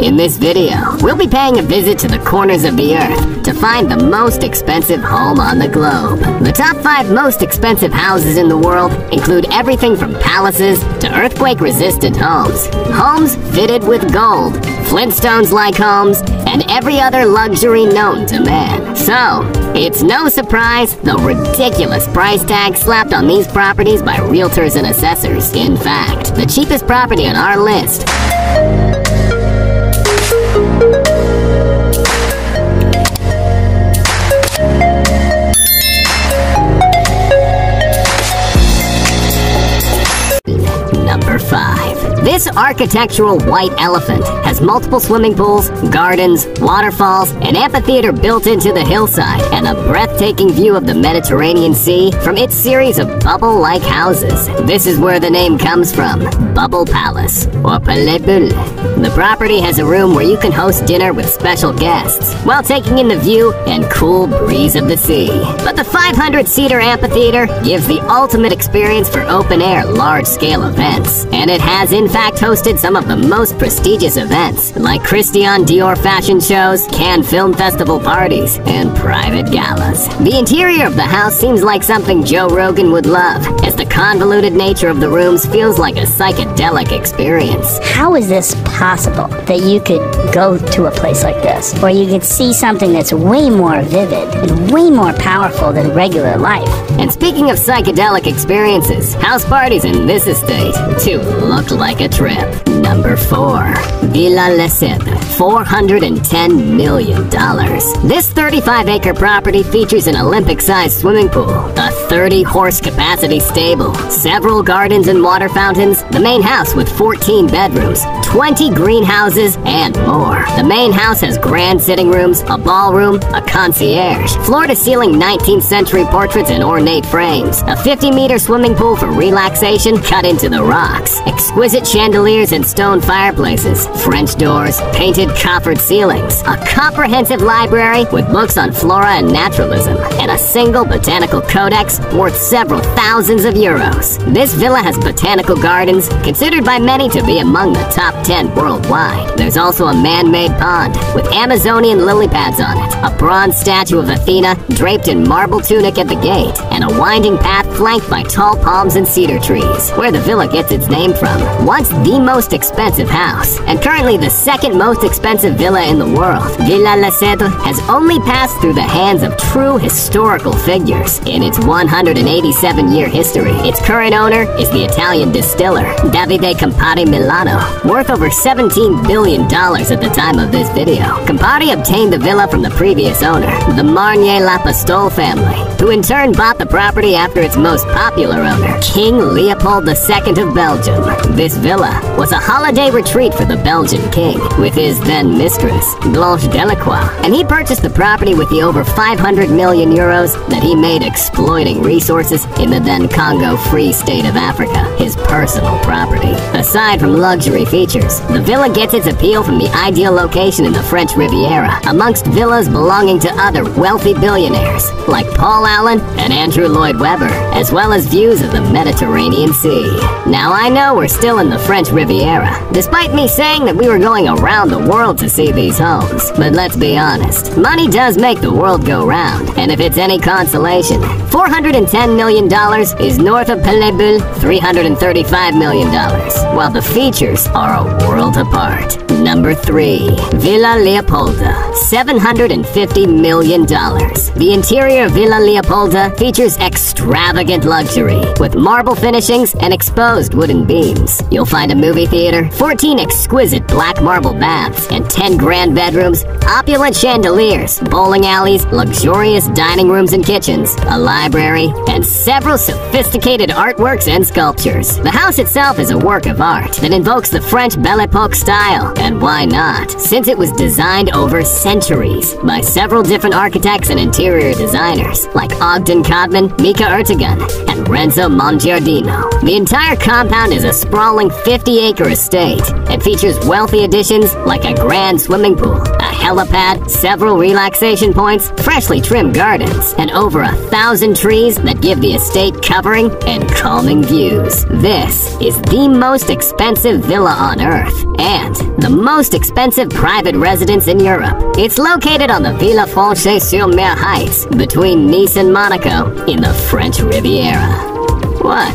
In this video, we'll be paying a visit to the corners of the earth to find the most expensive home on the globe. The top 5 most expensive houses in the world include everything from palaces to earthquake-resistant homes, homes fitted with gold, Flintstones-like homes, and every other luxury known to man. So, it's no surprise the ridiculous price tag slapped on these properties by realtors and assessors. In fact, the cheapest property on our list Number 5. This architectural white elephant has multiple swimming pools, gardens, waterfalls, an amphitheater built into the hillside, and a breathtaking view of the Mediterranean Sea from its series of bubble-like houses. This is where the name comes from, Bubble Palace, or Palais Bulle. The property has a room where you can host dinner with special guests, while taking in the view and cool breeze of the sea. But the 500-seater amphitheater gives the ultimate experience for open-air, large-scale events. And it has in fact hosted some of the most prestigious events, like Christian Dior fashion shows, Cannes Film Festival parties, and private galas. The interior of the house seems like something Joe Rogan would love, as the convoluted nature of the rooms feels like a psychedelic experience. How is this possible that you could go to a place like this, where you could see something that's way more vivid and way more powerful than regular life? And speaking of psychedelic experiences, house parties in this estate too look like a trip. Number 4. Villa Lesseps, $410 million. This 35-acre property features an Olympic-sized swimming pool, a 30-horse capacity stable, several gardens and water fountains, the main house with 14 bedrooms, 20 greenhouses, and more. The main house has grand sitting rooms, a ballroom, a concierge, floor-to-ceiling 19th century portraits in ornate frames, a 50-meter swimming pool for relaxation cut into the rocks, exquisite chandeliers and stone fireplaces, French doors, painted coffered ceilings, a comprehensive library with books on flora and naturalism, and a single botanical codex worth several thousands of euros. This villa has botanical gardens, considered by many to be among the top 10 worldwide. There's also a man-made pond with Amazonian lily pads on it, a bronze statue of Athena draped in marble tunic at the gate, and a winding path flanked by tall palms and cedar trees, where the villa gets its name from. Once the most expensive house, and currently the second most expensive villa in the world, Villa Lesseps has only passed through the hands of true historical figures in its 187-year history. Its current owner is the Italian distiller Davide Campari Milano, worth over $17 billion at the time of this video. Campari obtained the villa from the previous owner, the Marnier-Lapostole family, who in turn bought the property after its most popular owner, King Leopold II of Belgium. This villa was a holiday retreat for the Belgian king, with his then mistress, Blanche Delacroix, and he purchased the property with the over 500 million euros that he made exploiting resources in the then Congo Free State of Africa, his personal property. Aside from luxury features, the villa gets its appeal from the ideal location in the French Riviera, amongst villas belonging to other wealthy billionaires, like Paul Allen and Andrew Lloyd Webber, as well as views of the Mediterranean Sea. Now I know we're still in the French Riviera, despite me saying that we were going around the world to see these homes. But let's be honest, money does make the world go round, and if it's any consolation, $410 million is north of Palais Bulle, $335 million, while the features are a world apart. Number 3. Villa Leopolda, $750 million. The interior of Villa Leopolda features extravagant luxury, with marble finishings and exposed wooden beams. You'll find a movie theater, 14 exquisite black marble baths, and 10 grand bedrooms, opulent chandeliers, bowling alleys, luxurious dining rooms and kitchens, a library, and several sophisticated artworks and sculptures. The house itself is a work of art that invokes the French Belle Epoque style, and why not, since it was designed over centuries by several different architects and interior designers, like Ogden Codman, Mika Ertegun, and Renzo Mongiardino. The entire compound is a sprawling 50-acre estate and features wealthy additions like a grand swimming pool, a helipad, several relaxation points, freshly trimmed gardens, and over 1,000 trees that give the estate covering and calming views. This is the most expensive villa on Earth, and the most expensive private residence in Europe. It's located on the Villa Foncé-sur-Mer heights between Nice and Monaco in the French Riviera. What?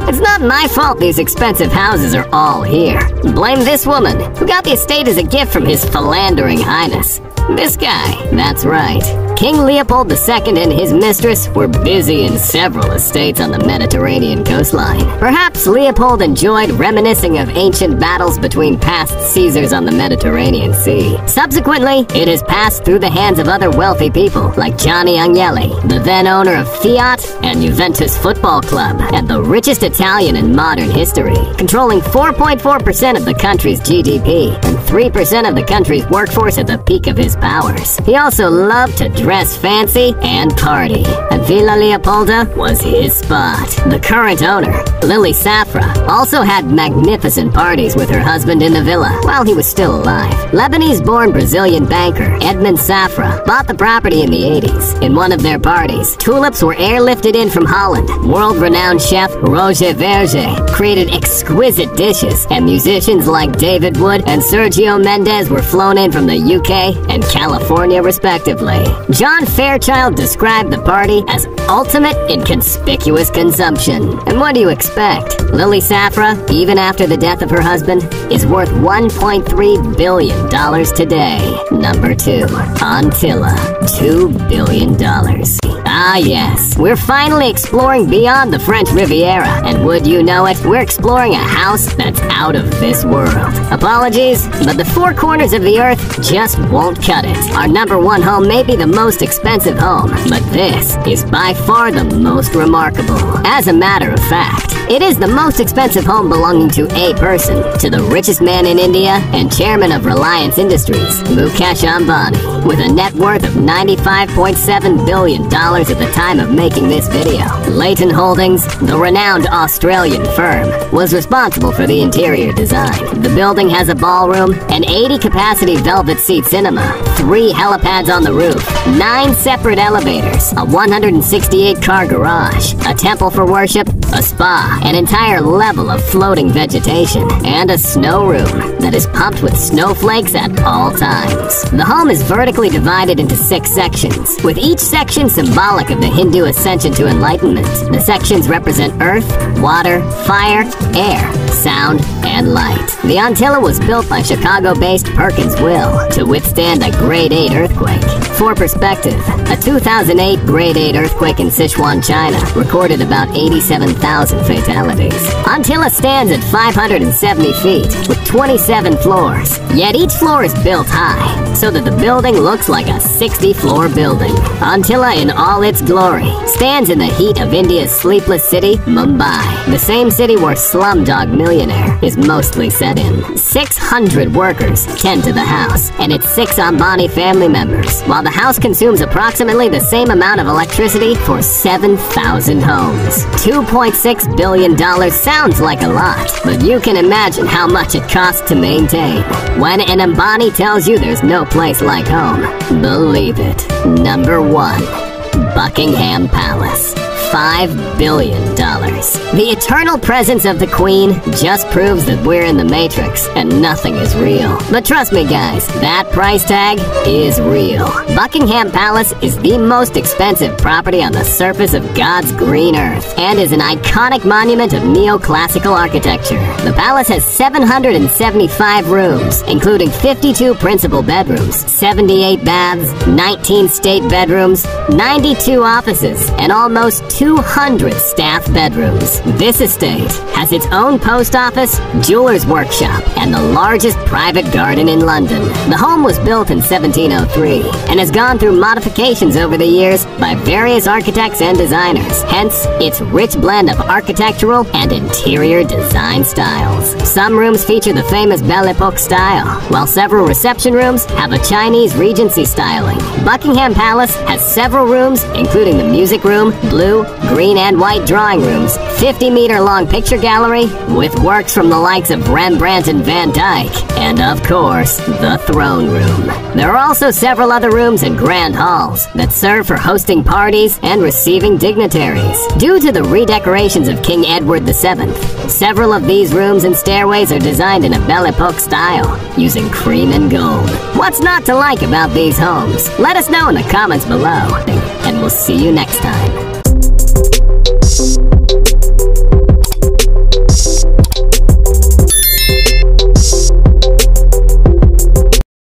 It's not my fault these expensive houses are all here. Blame this woman, who got the estate as a gift from His Philandering Highness. This guy, that's right. King Leopold II and his mistress were busy in several estates on the Mediterranean coastline. Perhaps Leopold enjoyed reminiscing of ancient battles between past Caesars on the Mediterranean Sea. Subsequently, it has passed through the hands of other wealthy people like Gianni Agnelli, the then owner of Fiat and Juventus Football Club, and the richest Italian in modern history, controlling 4.4% of the country's GDP and 3% of the country's workforce at the peak of his powers. He also loved to dress fancy and party, and Villa Leopolda was his spot. The current owner, Lily Safra, also had magnificent parties with her husband in the villa while he was still alive. Lebanese-born Brazilian banker Edmond Safra bought the property in the 80s. In one of their parties, tulips were airlifted in from Holland. World-renowned chef Roger Verger created exquisite dishes, and musicians like David Wood and Sergio Mendes were flown in from the UK and California respectively. John Fairchild described the party as ultimate in conspicuous consumption. And what do you expect? Lily Safra, even after the death of her husband, is worth $1.3 billion today. Number 2. Antilla, $2 billion. Ah yes, we're finally exploring beyond the French Riviera, and would you know it, we're exploring a house that's out of this world. Apologies, but the four corners of the earth just won't cut it. Our number 1 home may be the most expensive home, but this is by far the most remarkable. As a matter of fact, it is the most expensive home belonging to a person, to the richest man in India and chairman of Reliance Industries, Mukesh Ambani, with a net worth of $95.7 billion at the time of making this video. Leighton Holdings, the renowned Australian firm, was responsible for the interior design. The building has a ballroom, an 80-capacity velvet seat cinema, 3 helipads on the roof, 9 separate elevators, a 168-car garage, a temple for worship, a spa, an entire level of floating vegetation, and a snow room that is pumped with snowflakes at all times. The home is vertically divided into 6 sections, with each section symbolic of the Hindu ascension to enlightenment. The sections represent earth, water, fire, air, sound, and light. The Antilla was built by Chicago-based Perkins Will to withstand a Grade 8 earthquake. For perspective, a 2008 Grade 8 earthquake in Sichuan, China, recorded about 87,000 fatalities. Antilla stands at 570 feet, with 27 floors. Yet each floor is built high, so that the building looks like a 60-floor building. Antilla in all its glory stands in the heat of India's sleepless city, Mumbai, the same city where Slumdog Millionaire is mostly set in. 600 workers tend to the house, and its 6 Ambani family members, while the house consumes approximately the same amount of electricity for 7,000 homes. $2.6 billion sounds like a lot, but you can imagine how much it costs to maintain. When an Ambani tells you there's no place like home, believe it. Number 1. Buckingham Palace. $5 billion. The eternal presence of the Queen just proves that we're in the Matrix and nothing is real. But trust me guys, that price tag is real. Buckingham Palace is the most expensive property on the surface of God's green earth and is an iconic monument of neoclassical architecture. The palace has 775 rooms, including 52 principal bedrooms, 78 baths, 19 state bedrooms, 92 offices, and almost 200 staff bedrooms. This estate has its own post office, jeweler's workshop, and the largest private garden in London. The home was built in 1703 and has gone through modifications over the years by various architects and designers, hence its rich blend of architectural and interior design styles. Some rooms feature the famous Belle Epoque style, while several reception rooms have a Chinese Regency styling. Buckingham Palace has several rooms, including the music room, blue, green and white drawing rooms, 50-meter-long picture gallery with works from the likes of Rembrandt and Van Dyck, and of course, the throne room. There are also several other rooms and grand halls that serve for hosting parties and receiving dignitaries. Due to the redecorations of King Edward VII, several of these rooms and stairways are designed in a Belle Epoque style, using cream and gold. What's not to like about these homes? Let us know in the comments below, and we'll see you next time.